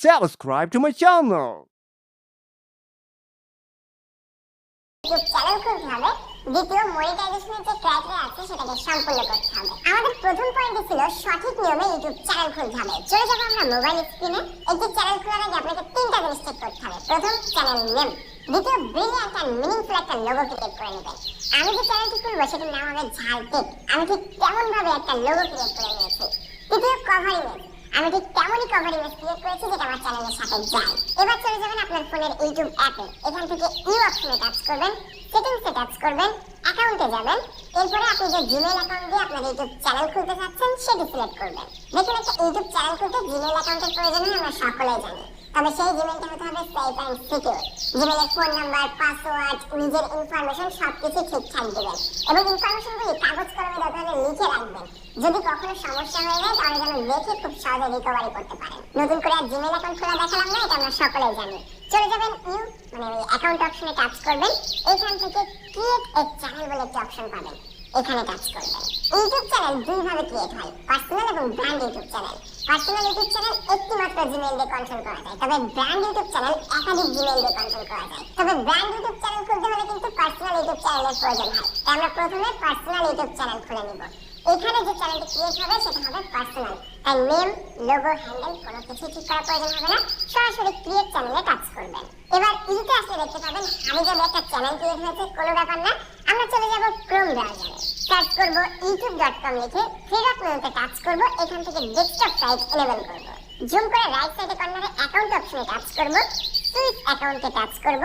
subscribe to my channel. Channel খুলতে হবে, দ্বিতীয় মনিটাইজেশনের যে ক্রাইটেরিয়া আছে সেটাকে সম্পূর্ণ করতে হবে। আমাদের প্রথম পয়েন্ট ছিল সঠিক নিয়মে ইউটিউব চ্যানেল খুলতে হবে। চলে যাবো আমরা মোবাইল স্ক্রিনে। একটি চ্যানেল খোলার আগে আপনাকে তিনটা জিনিস চেক করতে হবে। প্রথম, চ্যানেল নেম। দ্বিতীয়, ব্রিলিয়ান্ট অ্যান্ড মিনিংফুল একটা লোগো ক্রিয়েট করে নেবেন। আমি যে চ্যানেলটি খুলবো সেটার নাম হবে ঝাল টেক। আমি ঠিক তেমন ভাবে একটা লোগো ক্রিয়েট করে নিয়েছি। তৃতীয়, কভার ইমেজ। আমি ঠিক তেমনই কভার ইমেজ ক্রিয়েট করেছি যেটা আমার চ্যানেলের সাথে যায়। এবার চলে যাবেন আপনার ফোনের ইউটিউব অ্যাপে। এখান থেকে নিউ অপশনে টাচ করবেন, সেটিংসে টাচ করবেন, অ্যাকাউন্টে যাবেন। এরপরে আপনি যে জিমেইল অ্যাকাউন্ট দিয়ে আপনার ইউটিউব চ্যানেল খুলতে চাচ্ছেন সেটি সিলেক্ট করবেন। দেখুন, একটা ইউটিউব চ্যানেল খুলতে জিমেইল অ্যাকাউন্টের প্রয়োজন হয়, আমরা সকলেই জানি। তবে সেই জিমেইলটা হতে হবে সেফ অ্যান্ড সিকিউর। জিমেইলের ফোন নাম্বার, পাসওয়ার্ড, নিজের ইনফরমেশন সবকিছু ঠিকঠাক দিবেন এবং ইনফরমেশনগুলি কাগজ কলমে দরকার হলে লিখে রাখবেন। যদি কখনো সমস্যা হয়ে যায় তাহলে যেন দেখে খুব সহজে রিকভারি করতে পারেন। নতুন করে আর জিমেইল অ্যাকাউন্ট খোলা দেখালাম না, এটা আমরা সকলেই জানি। চলে যাবেন নিউ অ্যাকাউন্ট অপশনে টাচ করবেন। এখান থেকে ক্রিয়েট এ চ্যানেল বলে একটা অপশন পাবেন, এখানে টাচ করবেন। ইউটিউব চ্যানেল দুই ভাবে ক্রিয়েট হয়, পার্সোনাল এবং brand YouTube channel. Personal YouTube channel একটি মাত্র জিমেইল দিয়ে কন্ট্রোল করা যায়, তবে ব্র্যান্ড ইউটিউব চ্যানেল একাধিক জিমেইল দিয়ে কন্ট্রোল করা যায়। তবে ব্র্যান্ড ইউটিউব চ্যানেল খুলতে হলে কিন্তু পার্সোনাল ইউটিউব চ্যানেলের প্রয়োজন হয়। তাই আমরা প্রথমে পার্সোনাল ইউটিউব চ্যানেল খুলে নিব। এখানে যে চ্যানেলটি ক্রিয়েট হবে সেটা হবে পার্সোনাল। তাই নেম, লোগো, হ্যান্ডেল কোনো কিছু ঠিক করার প্রয়োজন হবে না, সরাসরি ক্রিয়েট চ্যানেলে টাচ করবেন। এবার ইউতে আসলে দেখতে পাবেন হাবিজাবি একটা চ্যানেল ক্রিয়েট হয়েছে, কোনো ব্যাপার না। আমরা চলে যাব ক্রোম ব্রাউজারে, সার্চ করব youtube.com লিখে থ্রি ডট মেনুতে টাচ করব। এখান থেকে ডেস্কটপ সাইট এনেবল করব। জুম করে রাইট সাইডে কর্নারে অ্যাকাউন্ট অপশনে টাচ করব, সুইচ অ্যাকাউন্টে টাচ করব।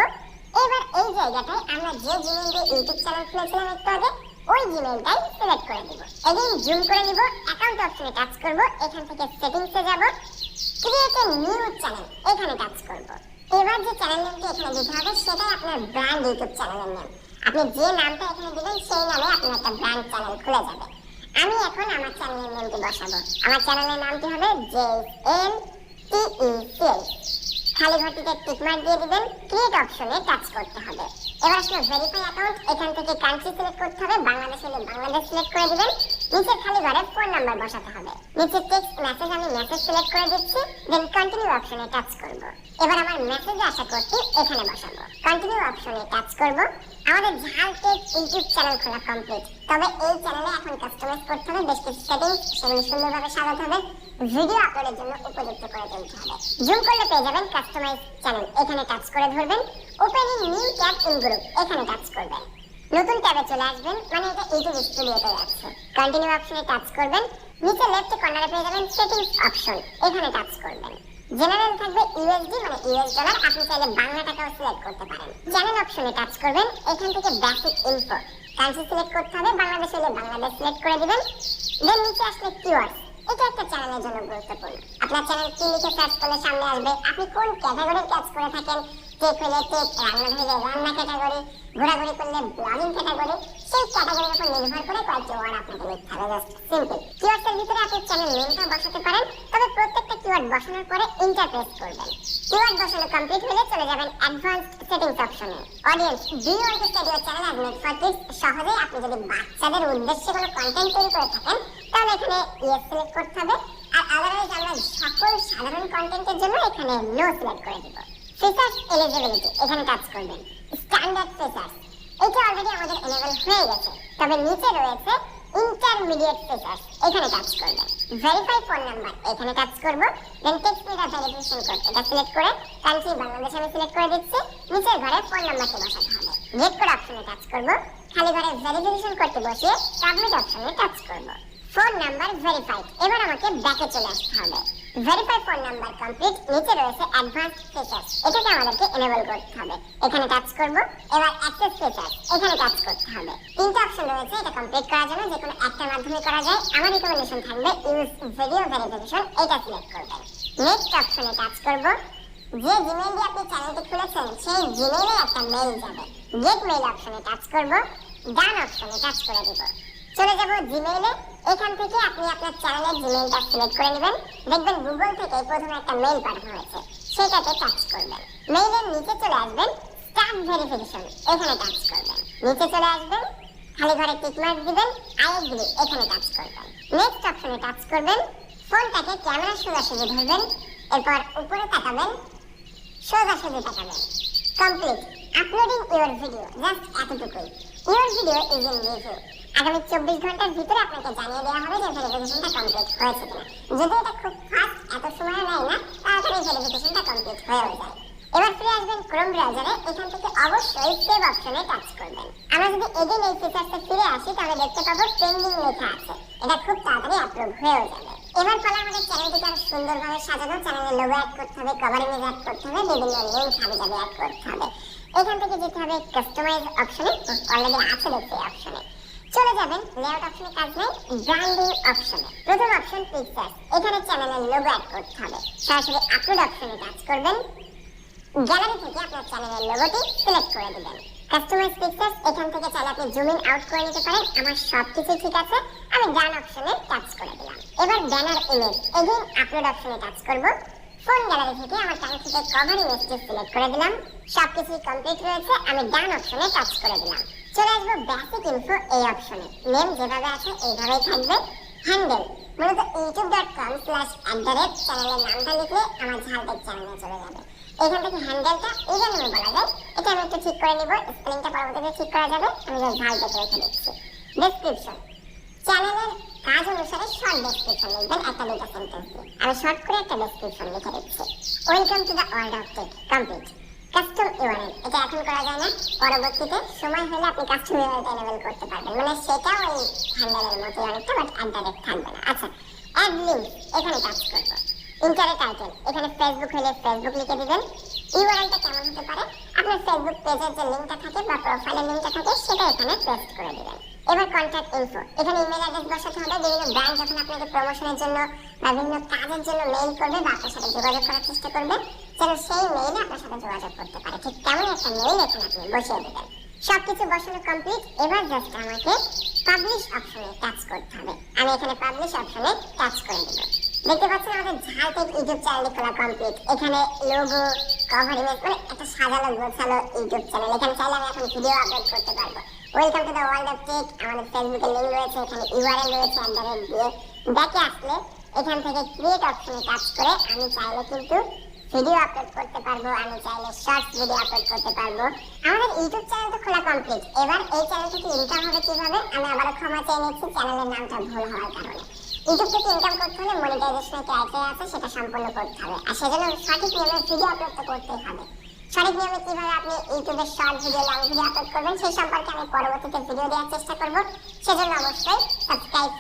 এবার এই জায়গাটায় আমরা যে জিমেইল দিয়ে ইউটিউব চ্যানেল খুলেছিলাম একটু আগে, ওই জিমেইলটাই সিলেক্ট করে দিব। এগেইন জুম করে নিব, অ্যাকাউন্ট অপশনে টাচ করব। এখান থেকে সেটিংসে যাব, ক্রিয়েট এ নিউ চ্যানেল, এখানে টাচ করব। এবার যে চ্যানেল নেমটি এখানে দিতে হবে সেটাই আপনার ব্র্যান্ড ইউটিউব চ্যানেলের নাম। আপনি যে নামটা এখানে দিবেন সেই নামে আপনার একটা ব্র্যান্ড চ্যানেল খুলে যাবে। আমি এখন আমার চ্যানেলের নামটি বসাবো। আমার চ্যানেলের নামটি হবে JNTECL। খালি ঘরটিতে টিক মার্ক দিয়ে দিবেন, ক্রিয়েট অপশনে টাচ করতে হবে। এবার আসলে ভেরিফাই অ্যাকাউন্ট, এখান থেকে কান্ট্রি সিলেক্ট করতে হবে, বাংলাদেশ হলে বাংলাদেশ সিলেক্ট করে দিবেন। নিচে খালি ঘরে ফোন নাম্বার বসাতে হবে। নিচে টেক্সট মেসেজ, আমি মেসেজ সিলেক্ট করে দিচ্ছি, দেন কন্টিনিউ অপশনে টাচ করব। এবার আমার মেসেজে আসা কোডটি এখানে বসাবো, কন্টিনিউ অপশনে টাচ করব। আমাদের ঝাল টেক ইউটিউব চ্যানেল খোলা কমপ্লিট। তবে এই চ্যানেলে এখন কাস্টমাইজ করতে হবে, বেশ কিছু সেটিংস, সেগুলো সুন্দরভাবে সাজাতে হবে, ভিডিও আপলোডের জন্য উপযুক্ত করে তুলতে হবে। জুম করলে পেয়ে যাবেন কাস্টমাইজ চ্যানেল, এখানে টাচ করে ধরবেন। Open in new tab in group, এখানে টাচ করবেন। নতুন ট্যাবে চলে আসবেন, মানে এটা ইউটিউব স্টুডিওতে যাচ্ছে। কন্টিনিউ অপশনে টাচ করবেন। নিচে লেফট কর্নারে পেয়ে যাবেন সেটিংস অপশন, এখানে টাচ করবেন। জেনারেল থাকবে ইউএসডি মানে ইউএস ডলার, আপনি চাইলে বাংলা টাকাও সিলেক্ট করতে পারেন। চ্যানেল অপশনে টাচ করবেন, এখান থেকে বেসিক ইনফো, কান্ট্রি সিলেক্ট করতে হবে, বাংলাদেশ হলে বাংলাদেশ সিলেক্ট করে দিবেন। দেন নিচে আসলে কিওয়ার্ড, এটা একটা চ্যানেলের জন্য গুরুত্বপূর্ণ। আপনার চ্যানেল কি লিখে সার্চ করলে সামনে আসবে, আপনি কোন ক্যাটাগরির কাজ করে থাকেন, টেক হলে টেক, রান্না হলে রান্না ক্যাটাগরি, ঘোরাঘুরি করলে ব্লগিং ক্যাটাগরি, সেই ক্যাটাগরির উপর নির্ভর করে কয়েকটি ওয়ার্ড আপনাকে লিখতে হবে। Just simple. কিওয়ার্ডের ভিতরে আপনি চ্যানেল নেমটা বসাতে পারেন, তবে প্রত্যেকটা কিওয়ার্ড বসানোর পরে এন্টার প্রেস করবেন। কিওয়ার্ড বসানো কমপ্লিট হলে চলে যাবেন অ্যাডভান্সড সেটিংস অপশনে। Audience, do you want to set your channel as made for kids? সহজেই আপনি যদি বাচ্চাদের উদ্দেশ্যে কোনো কন্টেন্ট তৈরি করে থাকেন তাহলে এখানে ইয়েস সিলেক্ট করতে হবে, আর আদারওয়াইজ আমরা সকল সাধারণ কন্টেন্টের জন্য এখানে নো সিলেক্ট করে দিব। ফিচার্স এলিজিবিলিটি, এখানে টাচ করবেন। স্ট্যান্ডার্ড ফিচার্স, এটা অলরেডি আমাদের এনেবল হয়ে গেছে, তবে নিচে রয়েছে ইন্টারমিডিয়েট ফিচার্স, এখানে টাচ করবেন। ভেরিফাই ফোন নাম্বার, এখানে টাচ করব। দেন টেক্সট মেটা ভেরিফিকেশন কোড, এটা সিলেক্ট করে কান্ট্রি বাংলাদেশ আমি সিলেক্ট করে দিচ্ছি। নিচের ঘরে ফোন নাম্বারটি বসাতে হবে। গেট কোড অপশনে টাচ করব, খালি ঘরে ভেরিফিকেশন কোডটি বসিয়ে সাবমিট অপশনে টাচ করব। ফোন নাম্বার ভেরিফাইড, এবার আমাকে ব্যাকে চলে আসতে হবে। Verify phone number complete. নিচে রয়েছে অ্যাডভান্সড ফিচার্স, এটাকে আমাদেরকে এনেবল করতে হবে, এখানে টাচ করব। এবার অ্যাক্সেস ফিচার্স, এখানে টাচ করতে হবে। তিনটা অপশন রয়েছে, এটা কমপ্লিট করার জন্য যে কোনো একটার মাধ্যমে করা যায়। আমার রিকমেন্ডেশন থাকবে ইউজ ভিডিও ভেরিফিকেশন, এটা সিলেক্ট করবেন। নেক্সট অপশনে টাচ করব। যে জিমেইল দিয়ে আপনি চ্যানেলটি খুলেছেন সেই জিমেইলে একটা মেইল যাবে, গেট মেইল অপশনে টাচ করব। ডান অপশনে টাচ করে দিব। চলে যাব জিমেইলে, এখান থেকে আপনি আপনার চ্যানেলের জিমেইলটা সিলেক্ট করে নেবেন। দেখবেন গুগল থেকে প্রথমে একটা মেইল পাঠানো হয়েছে, সেটাতে টাচ করবেন। মেইলের নিচে চলে আসবেন, স্টার্ট ভেরিফিকেশন, এখানে টাচ করবেন। নিচে চলে আসবেন, খালি ঘরে টিক মার্ক দিবেন, আই এগ্রি, এখানে টাচ করবেন। নেক্সট অপশনে টাচ করবেন। ফোনটাকে ক্যামেরা সোজাসুজি ধরবেন, এরপর উপরে তাকাবেন, সোজাসুজি তাকাবেন। Complete uploading your video, just এতটুকুই। Your video is in review. আগামী 24 ঘন্টার ভিতরে আপনাকে জানিয়ে দেওয়া হবে যে ভেরিফিকেশনটা কমপ্লিট হয়েছে কিনা। যদি এটা খুব ফাস্ট, এত সময় নেয় না, তাড়াতাড়ি ভেরিফিকেশনটা কমপ্লিট হয়ে যায়। এবার ফিরে আসবেন ক্রোম ব্রাউজারে। এখান থেকে অবশ্যই সেভ অপশনে টাচ করবেন। আমরা যদি এগেইন এই ফিচারসে ফিরে আসি তাহলে দেখতে পাবো পেন্ডিং লেখা আছে। এটা খুব তাড়াতাড়ি আপলোড হয়ে যাবে। এবার পালা আমাদের চ্যানেলটিকে আরো সুন্দরভাবে সাজানো। চ্যানেলের লোগো অ্যাড করতে হবে, কভার ইমেজ অ্যাড করতে হবে, বিভিন্ন লিংক হাবিজাবি অ্যাড করতে হবে। এখান থেকে যেতে হবে কাস্টমাইজ অপশনে, অলরেডি আছে দেখতে এই অপশনে। চলে যাবেন লেআউট অপশনে, কাজ নেই, ব্র্যান্ডিং অপশনে। প্রথম অপশন পিকচার্স, এখানে চ্যানেলের লোগো অ্যাড করতে হবে। সরাসরি আপলোড অপশনে টাচ করবেন। গ্যালারি থেকে আপনার চ্যানেলের লোগোটি সিলেক্ট করে দিবেন। কাস্টমাইজ পিকচার্স, এখান থেকে চাইলে আপনি জুম ইন আউট করে নিতে পারেন। আমার সবকিছু ঠিক আছে, আমি ডান অপশনে টাচ করে দিলাম। এবার ব্যানার ইমেজ, এগেইন আপলোড অপশনে টাচ করব। ফোন গ্যালারি থেকে আমার কাঙ্ক্ষিত কভার ইমেজটি সিলেক্ট করে দিলাম। সবকিছু কমপ্লিট রয়েছে, আমি ডান অপশনে টাচ করে দিলাম। চলে আসবো বেসিক ইনফো এই অপশনে। নেম যেভাবে আছে এইভাবেই থাকবে। হ্যান্ডেল, মূলত youtube.com/@ চ্যানেলের নামটা লিখলে আমার ঝালটেক চ্যানেলে চলে যাবে। এখান থেকে হ্যান্ডেলটা ইউজার নেমে বলা যায়, এটা আমি একটু ঠিক করে নিব, স্পেলিংটা পরবর্তীতে ঠিক করা যাবে। আমি জাস্ট ঝালটেক রেখে দিচ্ছি। ডেসক্রিপশন, চ্যানেলের কাজ অনুসারে শর্ট ডেসক্রিপশন লিখবেন, একটা দুটো সেন্টেন্স দিয়ে। আমি শর্ট করে একটা ডেসক্রিপশন লিখে দিচ্ছি। Welcome to the world of tech, complete. Custom URL, এটা এখন করা যায় না, পরবর্তীতে সময় হলে আপনি কাস্টম ইউআরএলটা এনেবল করতে পারবেন, মানে সেটা ওই হ্যান্ডেলের মতো অনেকটা, বাট @ থাকবে না। আচ্ছা, অ্যাড লিংক, এখানে টাচ করব। ইন্টারে টাইটেল, এখানে ফেসবুক হলে ফেসবুক লিখে দিবেন। ইউআরএলটা কেমন হতে পারে, আপনার ফেসবুক পেজের যে লিংকটা থাকে বা প্রোফাইলের লিংকটা থাকে সেটা এখানে পেস্ট করে দিবেন। এবার কন্ট্যাক্ট ইনফো, এখানে ইমেল অ্যাড্রেস বসাতে হবে। বিভিন্ন ব্র্যান্ড যখন আপনাকে প্রমোশনের জন্য বা বিভিন্ন কাজের জন্য মেইল করবে বা আপনার সাথে যোগাযোগ করার চেষ্টা করবে, যেন সেই মেইলে আপনার সাথে যোগাযোগ করতে পারে, ঠিক তেমন একটা মেইল এখানে আপনি বসিয়ে দেবেন। সবকিছু বসানো কমপ্লিট। এবার জাস্ট আমাকে পাবলিশ অপশনে টাচ করতে হবে। আমি এখানে পাবলিশ অপশনে টাচ করে দেব। দেখতে পাচ্ছেন আমাদের ঝালটেক ইউটিউব চ্যানেলটি খোলা কমপ্লিট। এখানে লোগো, কভার ইমেজ, মানে একটা সাজানো গোছানো ইউটিউব চ্যানেল। এখানে চাইলে আমি এখন ভিডিও আপলোড করতে পারবো। Welcome to the world of tech, আমাদের ফেসবুকের লিংক রয়েছে, এখানে ইউআরএল রয়েছে, @ দিয়ে ব্যাকে আসলে এখান থেকে ক্রিয়েট অপশনে টাচ করে আমি চাইলে কিন্তু ভিডিও আপলোড করতে পারবো, আমি চাইলে শর্টস ভিডিও আপলোড করতে পারবো। আমাদের ইউটিউব চ্যানেল তো খোলা কমপ্লিট। এবার এই চ্যানেল থেকে ইনকাম হবে কিভাবে, আমি আবারও ক্ষমা চেয়ে নিচ্ছি চ্যানেলের নামটা ভুল হওয়ার কারণে। ইউটিউব থেকে ইনকাম করতে হলে মনিটাইজেশনের ক্রাইটেরিয়া আছে, সেটা সম্পূর্ণ করতে হবে। আর সেজন্য সঠিক নিয়মে ভিডিও আপলোড তো করতেই হবে। সঠিক নিয়মে কিভাবে আপনি ইউটিউবে short video, long video upload করবেন সেই সম্পর্কে আমি পরবর্তীতে ভিডিও দেওয়ার চেষ্টা করব। সেজন্য অবশ্যই সাবস্ক্রাইব